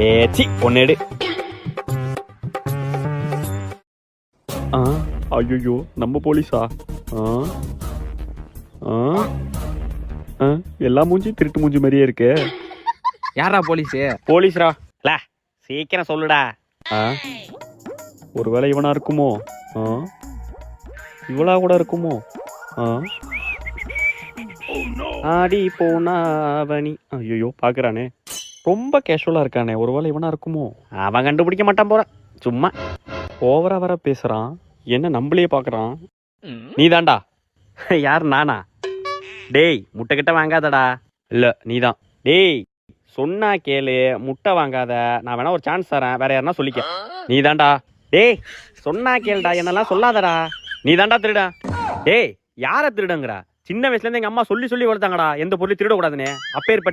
ஏச்சி ஒன்னு எடு. ஐயோ நம்ம போலீஸா? எல்லா மூஞ்சி திருட்டு மூஞ்சி மாதிரியே இருக்கு. யாரா போலீஸு? போலீஸ்ரா. சீக்கிரம் சொல்லுடா. ஒருவேளை இவனா இருக்குமோ? இவளா கூட இருக்குமோ? ஆடி போனா அவனி. ஐயோ பாக்குறானே, ரொம்ப கேஷுவலா இருக்கானே. ஒருவேளை இவனா இருக்குமோ? அவன் கண்டுபிடிக்க மாட்டான் போற. சும்மா ஓவரா வர பேசுறான். என்ன நம்மளையே பாக்குறான். நீ தான்டா. யார் நானா? டேய் முட்டை கிட்ட வாங்காதடா. இல்ல நீதான். டேய் சொன்னா கேளு, முட்டை வாங்காத. நான் வேணா ஒரு சான்ஸ் தரேன், வேற யாருன்னா சொல்லிக்க. நீ தான்டா. டேய் சொன்னா கேளுடா, என்னெல்லாம் சொல்லாதடா. நீ தான்டா திருட. டேய் யார திருடுங்கிற? சின்ன வயசுல இருந்து எங்க அம்மா சொல்லி சொல்லி வளர்த்தாங்கடா, எந்த பொருளையும் திருடக்கூடாதுன்னு. அப்பேற்பட்ட